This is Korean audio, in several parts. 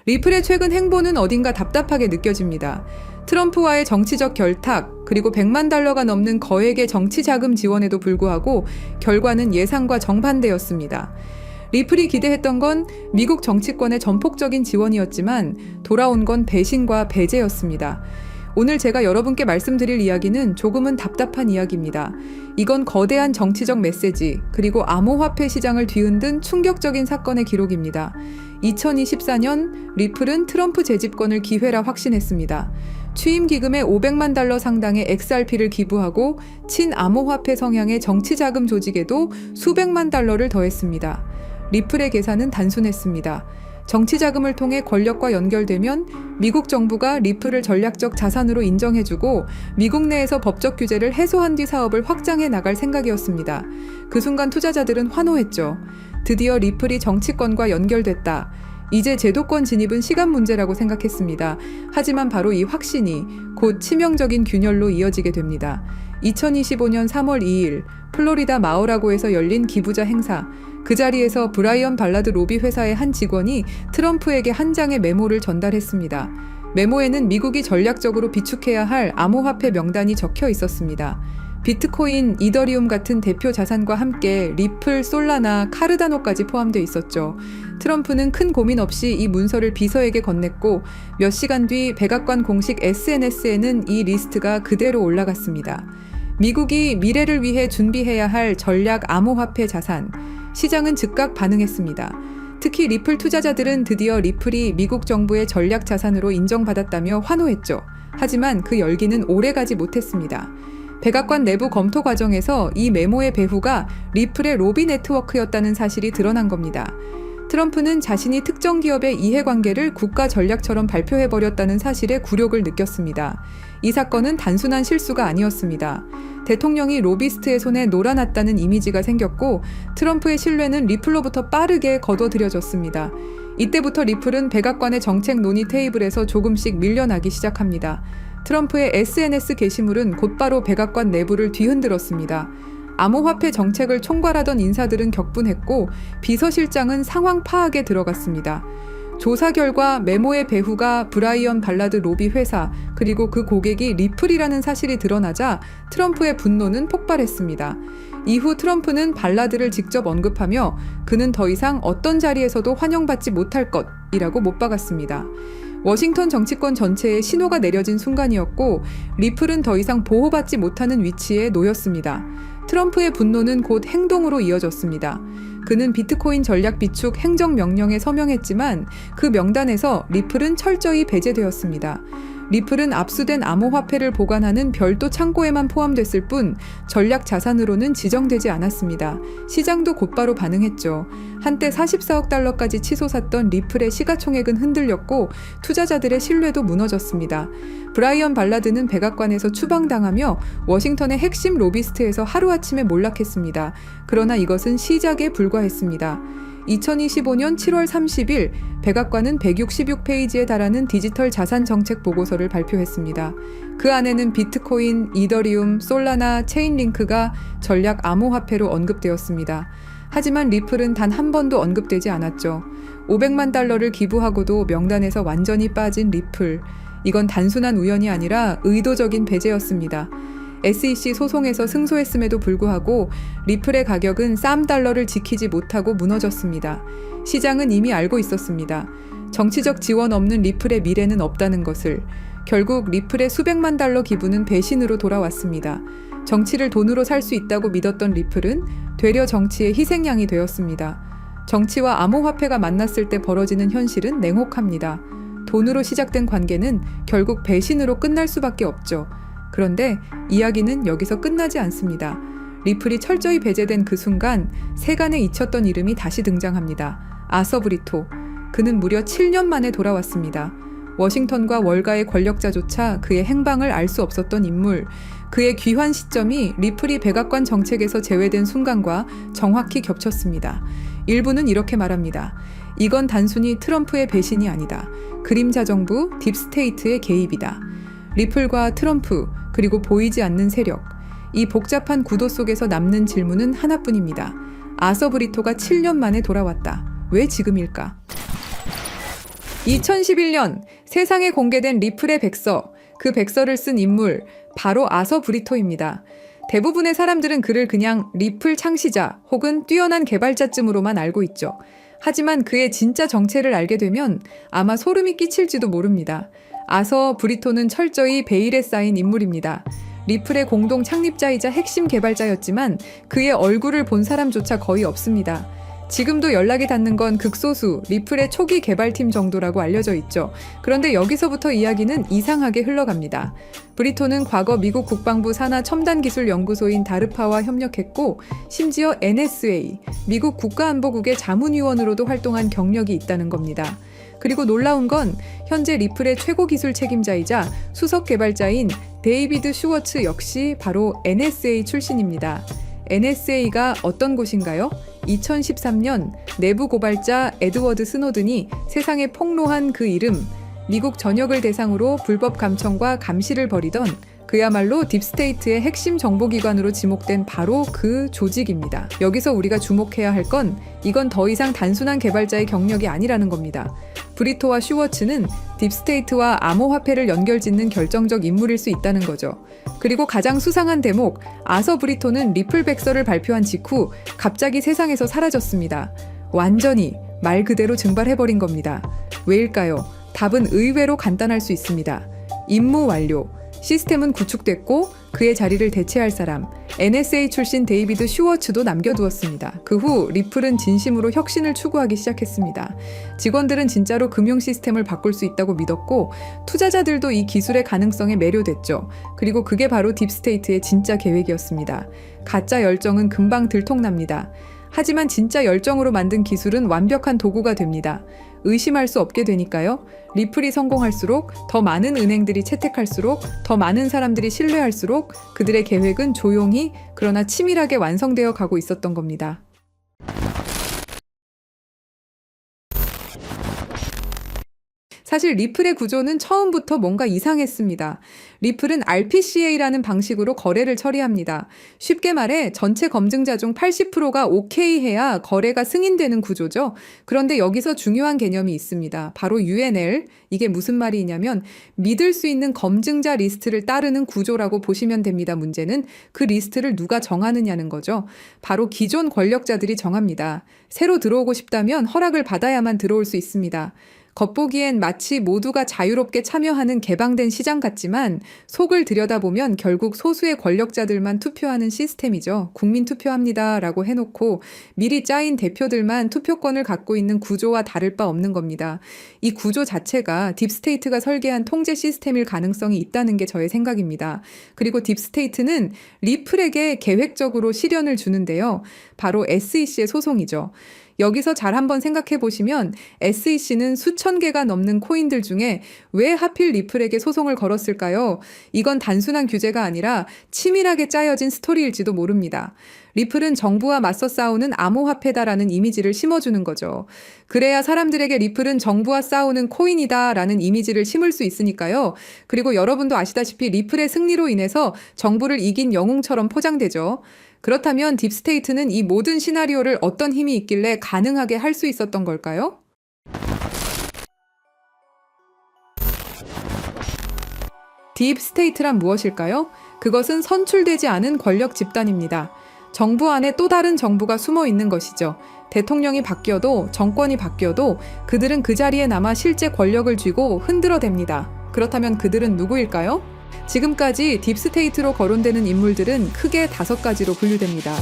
리플의 최근 행보는 어딘가 답답하게 느껴집니다. 트럼프와의 정치적 결탁, 그리고 100만 달러가 넘는 거액의 정치 자금 지원에도 불구하고 결과는 예상과 정반대였습니다. 리플이 기대했던 건 미국 정치권의 전폭적인 지원이었지만 돌아온 건 배신과 배제였습니다. 오늘 제가 여러분께 말씀드릴 이야기는 조금은 답답한 이야기입니다. 이건 거대한 정치적 메시지, 그리고 암호화폐 시장을 뒤흔든 충격적인 사건의 기록입니다. 2024년 리플은 트럼프 재집권을 기회라 확신했습니다. 취임 기금의 500만 달러 상당의 XRP를 기부하고 친암호화폐 성향의 정치자금 조직에도 수백만 달러를 더했습니다. 리플의 계산은 단순했습니다. 정치자금을 통해 권력과 연결되면 미국 정부가 리플을 전략적 자산으로 인정해주고 미국 내에서 법적 규제를 해소한 뒤 사업을 확장해 나갈 생각이었습니다. 그 순간 투자자들은 환호했죠. 드디어 리플이 정치권과 연결됐다. 이제 제도권 진입은 시간 문제라고 생각했습니다. 하지만 바로 이 확신이 곧 치명적인 균열로 이어지게 됩니다. 2025년 3월 2일 플로리다 마어라고에서 열린 기부자 행사. 그 자리에서 브라이언 발라드 로비 회사의 한 직원이 트럼프에게 한 장의 메모를 전달했습니다. 메모에는 미국이 전략적으로 비축해야 할 암호화폐 명단이 적혀 있었습니다. 비트코인, 이더리움 같은 대표 자산과 함께 리플, 솔라나, 카르다노까지 포함되어 있었죠. 트럼프는 큰 고민 없이 이 문서를 비서에게 건넸고 몇 시간 뒤 백악관 공식 SNS에는 이 리스트가 그대로 올라갔습니다. 미국이 미래를 위해 준비해야 할 전략 암호화폐 자산. 시장은 즉각 반응했습니다. 특히 리플 투자자들은 드디어 리플이 미국 정부의 전략 자산으로 인정받았다며 환호했죠. 하지만 그 열기는 오래가지 못했습니다. 백악관 내부 검토 과정에서 이 메모의 배후가 리플의 로비 네트워크였다는 사실이 드러난 겁니다. 트럼프는 자신이 특정 기업의 이해관계를 국가 전략처럼 발표해버렸다는 사실에 굴욕을 느꼈습니다. 이 사건은 단순한 실수가 아니었습니다. 대통령이 로비스트의 손에 놀아났다는 이미지가 생겼고 트럼프의 신뢰는 리플로부터 빠르게 거둬들여졌습니다. 이때부터 리플은 백악관의 정책 논의 테이블에서 조금씩 밀려나기 시작합니다. 트럼프의 SNS 게시물은 곧바로 백악관 내부를 뒤흔들었습니다. 암호화폐 정책을 총괄하던 인사들은 격분했고 비서실장은 상황 파악에 들어갔습니다. 조사 결과 메모의 배후가 브라이언 발라드 로비 회사 그리고 그 고객이 리플이라는 사실이 드러나자 트럼프의 분노는 폭발했습니다. 이후 트럼프는 발라드를 직접 언급하며 그는 더 이상 어떤 자리에서도 환영받지 못할 것이라고 못 박았습니다. 워싱턴 정치권 전체에 신호가 내려진 순간이었고 리플은 더 이상 보호받지 못하는 위치에 놓였습니다. 트럼프의 분노는 곧 행동으로 이어졌습니다. 그는 비트코인 전략 비축 행정명령에 서명했지만 그 명단에서 리플은 철저히 배제되었습니다. 리플은 압수된 암호화폐를 보관하는 별도 창고에만 포함됐을 뿐 전략 자산으로는 지정되지 않았습니다. 시장도 곧바로 반응했죠. 한때 44억 달러까지 치솟았던 리플의 시가총액은 흔들렸고 투자자들의 신뢰도 무너졌습니다. 브라이언 발라드는 백악관에서 추방당하며 워싱턴의 핵심 로비스트에서 하루아침에 몰락했습니다. 그러나 이것은 시작에 불과했습니다. 2025년 7월 30일 백악관은 166페이지에 달하는 디지털 자산 정책 보고서를 발표했습니다. 그 안에는 비트코인, 이더리움, 솔라나, 체인링크가 전략 암호화폐로 언급되었습니다. 하지만 리플은 단 한 번도 언급되지 않았죠. 500만 달러를 기부하고도 명단에서 완전히 빠진 리플. 이건 단순한 우연이 아니라 의도적인 배제였습니다. SEC 소송에서 승소했음에도 불구하고 리플의 가격은 $3를 지키지 못하고 무너졌습니다. 시장은 이미 알고 있었습니다. 정치적 지원 없는 리플의 미래는 없다는 것을. 결국 리플의 수백만 달러 기부는 배신으로 돌아왔습니다. 정치를 돈으로 살 수 있다고 믿었던 리플은 되려 정치의 희생양이 되었습니다. 정치와 암호화폐가 만났을 때 벌어지는 현실은 냉혹합니다. 돈으로 시작된 관계는 결국 배신으로 끝날 수밖에 없죠. 그런데 이야기는 여기서 끝나지 않습니다. 리플이 철저히 배제된 그 순간 세간에 잊혔던 이름이 다시 등장합니다. 아서 브리토. 그는 무려 7년 만에 돌아왔습니다. 워싱턴과 월가의 권력자조차 그의 행방을 알 수 없었던 인물. 그의 귀환 시점이 리플이 백악관 정책에서 제외된 순간과 정확히 겹쳤습니다. 일부는 이렇게 말합니다. 이건 단순히 트럼프의 배신이 아니다. 그림자 정부, 딥스테이트의 개입이다. 리플과 트럼프, 그리고 보이지 않는 세력. 이 복잡한 구도 속에서 남는 질문은 하나뿐입니다. 아서 브리토가 7년 만에 돌아왔다. 왜 지금일까? 2011년 세상에 공개된 리플의 백서, 그 백서를 쓴 인물 바로 아서 브리토입니다. 대부분의 사람들은 그를 그냥 리플 창시자 혹은 뛰어난 개발자쯤으로만 알고 있죠. 하지만 그의 진짜 정체를 알게 되면 아마 소름이 끼칠지도 모릅니다. 아서 브리토는 철저히 베일에 쌓인 인물입니다. 리플의 공동 창립자이자 핵심 개발자였지만 그의 얼굴을 본 사람조차 거의 없습니다. 지금도 연락이 닿는 건 극소수 리플의 초기 개발팀 정도라고 알려져 있죠. 그런데 여기서부터 이야기는 이상하게 흘러갑니다. 브리토는 과거 미국 국방부 산하 첨단기술연구소인 다르파와 협력했고 심지어 NSA, 미국 국가안보국의 자문위원으로도 활동한 경력이 있다는 겁니다. 그리고 놀라운 건 현재 리플의 최고 기술 책임자이자 수석 개발자인 데이비드 슈워츠 역시 바로 NSA 출신입니다. NSA가 어떤 곳인가요? 2013년 내부 고발자 에드워드 스노든이 세상에 폭로한 그 이름, 미국 전역을 대상으로 불법 감청과 감시를 벌이던 그야말로 딥스테이트의 핵심 정보기관으로 지목된 바로 그 조직입니다. 여기서 우리가 주목해야 할 건 이건 더 이상 단순한 개발자의 경력이 아니라는 겁니다. 브리토와 슈워츠는 딥스테이트와 암호화폐를 연결짓는 결정적 인물일 수 있다는 거죠. 그리고 가장 수상한 대목, 아서 브리토는 리플 백서를 발표한 직후 갑자기 세상에서 사라졌습니다. 완전히 말 그대로 증발해버린 겁니다. 왜일까요? 답은 의외로 간단할 수 있습니다. 임무 완료. 시스템은 구축됐고 그의 자리를 대체할 사람, NSA 출신 데이비드 슈워츠도 남겨두었습니다. 그 후 리플은 진심으로 혁신을 추구하기 시작했습니다. 직원들은 진짜로 금융 시스템을 바꿀 수 있다고 믿었고 투자자들도 이 기술의 가능성에 매료됐죠. 그리고 그게 바로 딥스테이트의 진짜 계획이었습니다. 가짜 열정은 금방 들통납니다. 하지만 진짜 열정으로 만든 기술은 완벽한 도구가 됩니다. 의심할 수 없게 되니까요. 리플이 성공할수록 더 많은 은행들이 채택할수록 더 많은 사람들이 신뢰할수록 그들의 계획은 조용히 그러나 치밀하게 완성되어 가고 있었던 겁니다. 사실 리플의 구조는 처음부터 뭔가 이상했습니다. 리플은 RPCA라는 방식으로 거래를 처리합니다. 쉽게 말해 전체 검증자 중 80%가 오케이 해야 거래가 승인되는 구조죠. 그런데 여기서 중요한 개념이 있습니다. 바로 UNL. 이게 무슨 말이냐면 믿을 수 있는 검증자 리스트를 따르는 구조라고 보시면 됩니다. 문제는 그 리스트를 누가 정하느냐는 거죠. 바로 기존 권력자들이 정합니다. 새로 들어오고 싶다면 허락을 받아야만 들어올 수 있습니다. 겉보기엔 마치 모두가 자유롭게 참여하는 개방된 시장 같지만 속을 들여다보면 결국 소수의 권력자들만 투표하는 시스템이죠. 국민 투표합니다 라고 해놓고 미리 짜인 대표들만 투표권을 갖고 있는 구조와 다를 바 없는 겁니다. 이 구조 자체가 딥스테이트가 설계한 통제 시스템일 가능성이 있다는 게 저의 생각입니다. 그리고 딥스테이트는 리플에게 계획적으로 시련을 주는데요. 바로 SEC의 소송이죠. 여기서 잘 한번 생각해 보시면 SEC는 수천 개가 넘는 코인들 중에 왜 하필 리플에게 소송을 걸었을까요? 이건 단순한 규제가 아니라 치밀하게 짜여진 스토리일지도 모릅니다. 리플은 정부와 맞서 싸우는 암호화폐다라는 이미지를 심어주는 거죠. 그래야 사람들에게 리플은 정부와 싸우는 코인이다라는 이미지를 심을 수 있으니까요. 그리고 여러분도 아시다시피 리플의 승리로 인해서 정부를 이긴 영웅처럼 포장되죠. 그렇다면 딥스테이트는 이 모든 시나리오를 어떤 힘이 있길래 가능하게 할 수 있었던 걸까요? 딥스테이트란 무엇일까요? 그것은 선출되지 않은 권력 집단입니다. 정부 안에 또 다른 정부가 숨어 있는 것이죠. 대통령이 바뀌어도 정권이 바뀌어도 그들은 그 자리에 남아 실제 권력을 쥐고 흔들어댑니다. 그렇다면 그들은 누구일까요? 지금까지 딥스테이트로 거론되는 인물들은 크게 5가지로 분류됩니다.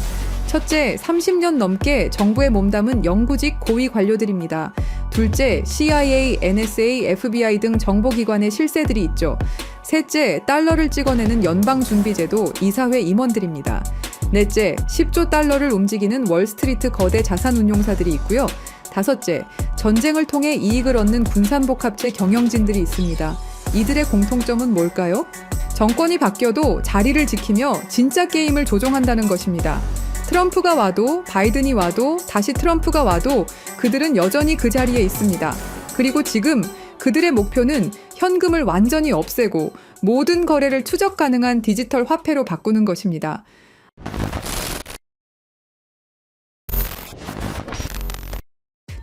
첫째, 30년 넘게 정부에 몸담은 영구직 고위 관료들입니다. 둘째, CIA, NSA, FBI 등 정보기관의 실세들이 있죠. 셋째, 달러를 찍어내는 연방준비제도, 이사회 임원들입니다. 넷째, 10조 달러를 움직이는 월스트리트 거대 자산운용사들이 있고요. 다섯째, 전쟁을 통해 이익을 얻는 군산복합체 경영진들이 있습니다. 이들의 공통점은 뭘까요? 정권이 바뀌어도 자리를 지키며 진짜 게임을 조종한다는 것입니다. 트럼프가 와도 바이든이 와도 다시 트럼프가 와도 그들은 여전히 그 자리에 있습니다. 그리고 지금 그들의 목표는 현금을 완전히 없애고 모든 거래를 추적 가능한 디지털 화폐로 바꾸는 것입니다.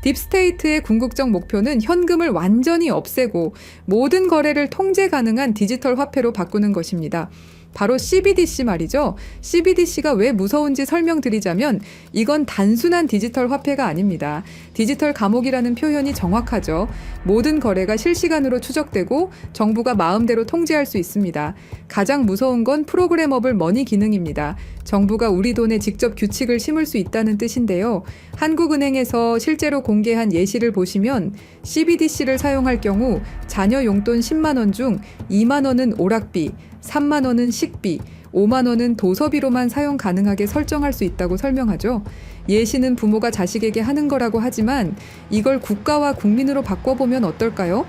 딥스테이트의 궁극적 목표는 현금을 완전히 없애고 모든 거래를 통제 가능한 디지털 화폐로 바꾸는 것입니다. 바로 CBDC 말이죠. CBDC가 왜 무서운지 설명드리자면 이건 단순한 디지털 화폐가 아닙니다. 디지털 감옥이라는 표현이 정확하죠. 모든 거래가 실시간으로 추적되고 정부가 마음대로 통제할 수 있습니다. 가장 무서운 건 프로그래머블 머니 기능입니다. 정부가 우리 돈에 직접 규칙을 심을 수 있다는 뜻인데요. 한국은행에서 실제로 공개한 예시를 보시면 CBDC를 사용할 경우 자녀 용돈 10만 원 중 2만 원은 오락비, 3만 원은 식비, 5만 원은 도서비로만 사용 가능하게 설정할 수 있다고 설명하죠. 예시는 부모가 자식에게 하는 거라고 하지만 이걸 국가와 국민으로 바꿔보면 어떨까요?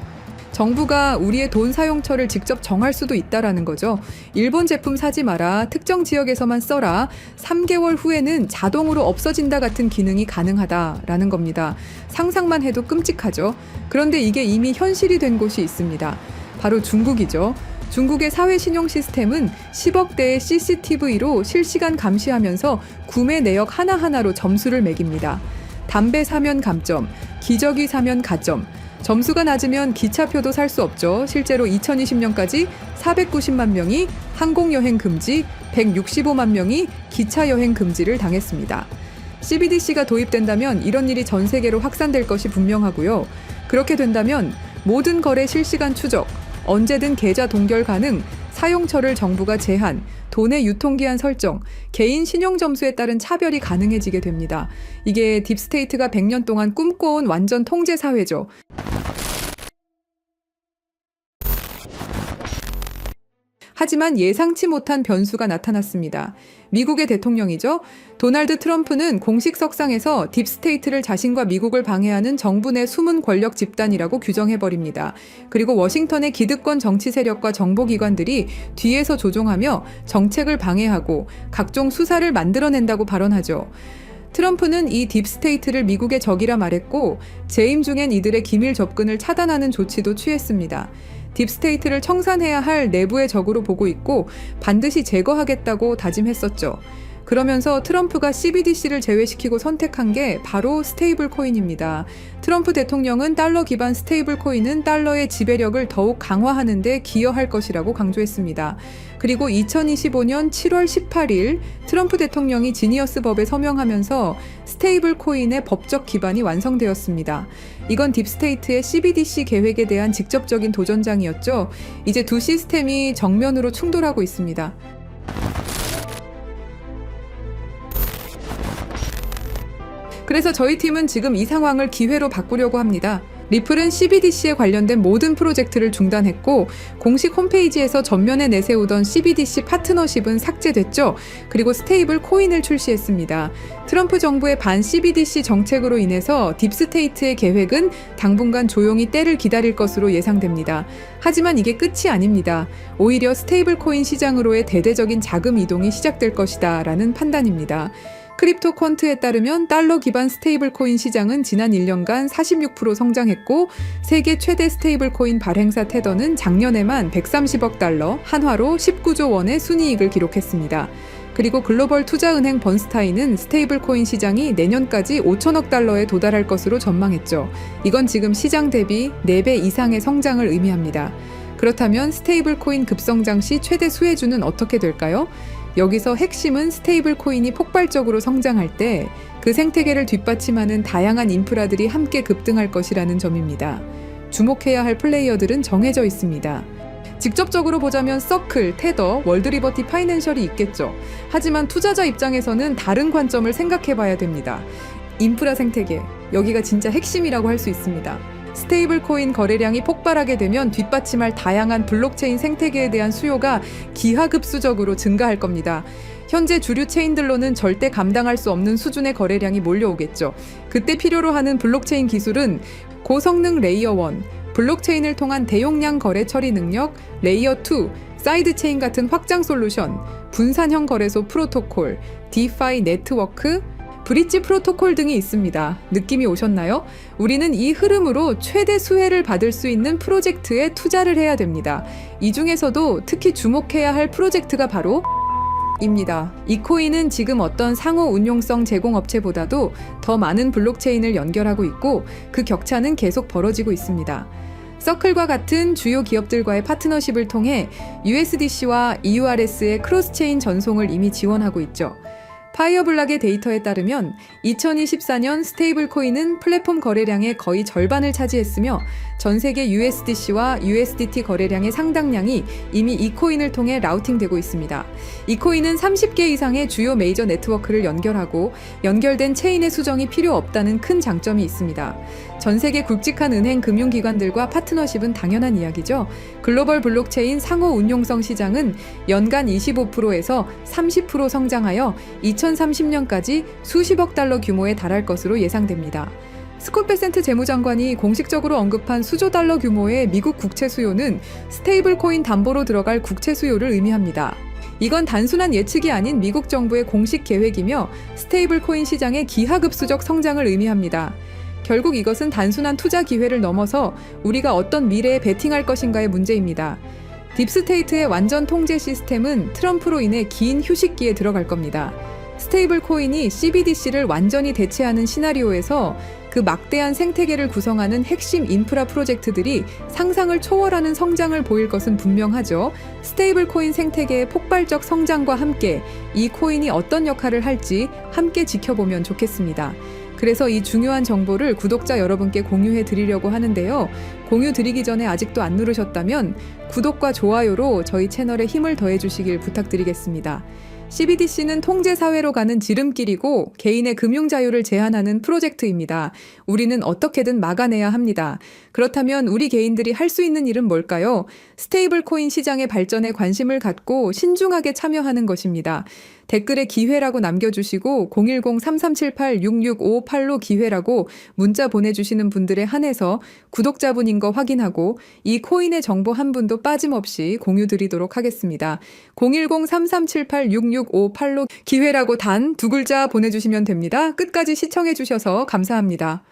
정부가 우리의 돈 사용처를 직접 정할 수도 있다라는 거죠. 일본 제품 사지 마라, 특정 지역에서만 써라, 3개월 후에는 자동으로 없어진다 같은 기능이 가능하다라는 겁니다. 상상만 해도 끔찍하죠. 그런데 이게 이미 현실이 된 곳이 있습니다. 바로 중국이죠. 중국의 사회 신용 시스템은 10억 대의 CCTV로 실시간 감시하면서 구매 내역 하나하나로 점수를 매깁니다. 담배 사면 감점, 기저귀 사면 가점. 점수가 낮으면 기차표도 살 수 없죠. 실제로 2020년까지 490만 명이 항공여행 금지, 165만 명이 기차여행 금지를 당했습니다. CBDC가 도입된다면 이런 일이 전 세계로 확산될 것이 분명하고요. 그렇게 된다면 모든 거래 실시간 추적, 언제든 계좌 동결 가능, 사용처를 정부가 제한, 돈의 유통기한 설정, 개인 신용점수에 따른 차별이 가능해지게 됩니다. 이게 딥스테이트가 100년 동안 꿈꿔온 완전 통제 사회죠. 하지만 예상치 못한 변수가 나타났습니다. 미국의 대통령이죠. 도널드 트럼프는 공식 석상에서 딥스테이트를 자신과 미국을 방해하는 정부 내 숨은 권력 집단이라고 규정해버립니다. 그리고 워싱턴의 기득권 정치 세력과 정보기관들이 뒤에서 조종하며 정책을 방해하고 각종 수사를 만들어낸다고 발언하죠. 트럼프는 이 딥스테이트를 미국의 적이라 말했고 재임 중엔 이들의 기밀 접근을 차단하는 조치도 취했습니다. 딥스테이트를 청산해야 할 내부의 적으로 보고 있고 반드시 제거하겠다고 다짐했었죠. 그러면서 트럼프가 CBDC를 제외시키고 선택한 게 바로 스테이블 코인입니다. 트럼프 대통령은 달러 기반 스테이블 코인은 달러의 지배력을 더욱 강화하는 데 기여할 것이라고 강조했습니다. 그리고 2025년 7월 18일 트럼프 대통령이 지니어스 법에 서명하면서 스테이블 코인의 법적 기반이 완성되었습니다. 이건 딥스테이트의 CBDC 계획에 대한 직접적인 도전장이었죠. 이제 두 시스템이 정면으로 충돌하고 있습니다. 그래서 저희 팀은 지금 이 상황을 기회로 바꾸려고 합니다. 리플은 CBDC에 관련된 모든 프로젝트를 중단했고 공식 홈페이지에서 전면에 내세우던 CBDC 파트너십은 삭제됐죠. 그리고 스테이블 코인을 출시했습니다. 트럼프 정부의 반 CBDC 정책으로 인해서 딥스테이트의 계획은 당분간 조용히 때를 기다릴 것으로 예상됩니다. 하지만 이게 끝이 아닙니다. 오히려 스테이블 코인 시장으로의 대대적인 자금 이동이 시작될 것이다 라는 판단입니다. 크립토 퀀트에 따르면 달러 기반 스테이블 코인 시장은 지난 1년간 46% 성장했고 세계 최대 스테이블 코인 발행사 테더는 작년에만 130억 달러, 한화로 19조 원의 순이익을 기록했습니다. 그리고 글로벌 투자은행 번스타인은 스테이블 코인 시장이 내년까지 5천억 달러에 도달할 것으로 전망했죠. 이건 지금 시장 대비 4배 이상의 성장을 의미합니다. 그렇다면 스테이블 코인 급성장 시 최대 수혜주는 어떻게 될까요? 여기서 핵심은 스테이블 코인이 폭발적으로 성장할 때 그 생태계를 뒷받침하는 다양한 인프라들이 함께 급등할 것이라는 점입니다. 주목해야 할 플레이어들은 정해져 있습니다. 직접적으로 보자면 서클, 테더, 월드리버티 파이낸셜이 있겠죠. 하지만 투자자 입장에서는 다른 관점을 생각해 봐야 됩니다. 인프라 생태계, 여기가 진짜 핵심이라고 할 수 있습니다. 스테이블 코인 거래량이 폭발하게 되면 뒷받침할 다양한 블록체인 생태계에 대한 수요가 기하급수적으로 증가할 겁니다. 현재 주류 체인들로는 절대 감당할 수 없는 수준의 거래량이 몰려오겠죠. 그때 필요로 하는 블록체인 기술은 고성능 레이어 1, 블록체인을 통한 대용량 거래 처리 능력, 레이어 2, 사이드체인 같은 확장 솔루션, 분산형 거래소 프로토콜, 디파이 네트워크, 브릿지 프로토콜 등이 있습니다. 느낌이 오셨나요? 우리는 이 흐름으로 최대 수혜를 받을 수 있는 프로젝트에 투자를 해야 됩니다. 이 중에서도 특히 주목해야 할 프로젝트가 바로 입니다. 이 코인은 지금 어떤 상호 운용성 제공업체보다도 더 많은 블록체인을 연결하고 있고 그 격차는 계속 벌어지고 있습니다. 서클과 같은 주요 기업들과의 파트너십을 통해 USDC와 EURS의 크로스체인 전송을 이미 지원하고 있죠. 파이어블락의 데이터에 따르면 2024년 스테이블 코인은 플랫폼 거래량의 거의 절반을 차지했으며 전 세계 USDC와 USDT 거래량의 상당량이 이미 이 코인을 통해 라우팅되고 있습니다. 이 코인은 30개 이상의 주요 메이저 네트워크를 연결하고 연결된 체인의 수정이 필요 없다는 큰 장점이 있습니다. 전 세계 굵직한 은행 금융기관들과 파트너십은 당연한 이야기죠. 글로벌 블록체인 상호 운용성 시장은 연간 25%에서 30% 성장하여 2030년까지 수십억 달러 규모에 달할 것으로 예상됩니다. 스콧 베센트 재무장관이 공식적으로 언급한 수조 달러 규모의 미국 국채 수요는 스테이블 코인 담보로 들어갈 국채 수요를 의미합니다. 이건 단순한 예측이 아닌 미국 정부의 공식 계획이며 스테이블 코인 시장의 기하급수적 성장을 의미합니다. 결국 이것은 단순한 투자 기회를 넘어서 우리가 어떤 미래에 베팅할 것인가의 문제입니다. 딥스테이트의 완전 통제 시스템은 트럼프로 인해 긴 휴식기에 들어갈 겁니다. 스테이블 코인이 CBDC를 완전히 대체하는 시나리오에서 그 막대한 생태계를 구성하는 핵심 인프라 프로젝트들이 상상을 초월하는 성장을 보일 것은 분명하죠. 스테이블 코인 생태계의 폭발적 성장과 함께 이 코인이 어떤 역할을 할지 함께 지켜보면 좋겠습니다. 그래서 이 중요한 정보를 구독자 여러분께 공유해 드리려고 하는데요. 공유 드리기 전에 아직도 안 누르셨다면 구독과 좋아요로 저희 채널에 힘을 더해 주시길 부탁드리겠습니다. CBDC는 통제 사회로 가는 지름길이고 개인의 금융 자유를 제한하는 프로젝트입니다. 우리는 어떻게든 막아내야 합니다. 그렇다면 우리 개인들이 할 수 있는 일은 뭘까요? 스테이블 코인 시장의 발전에 관심을 갖고 신중하게 참여하는 것입니다. 댓글에 기회라고 남겨주시고 010-3378-6658로 기회라고 문자 보내주시는 분들에 한해서 구독자분인 거 확인하고 이 코인의 정보 한 분도 빠짐없이 공유 드리도록 하겠습니다. 010-3378-6658로 기회라고 단 두 글자 보내주시면 됩니다. 끝까지 시청해주셔서 감사합니다.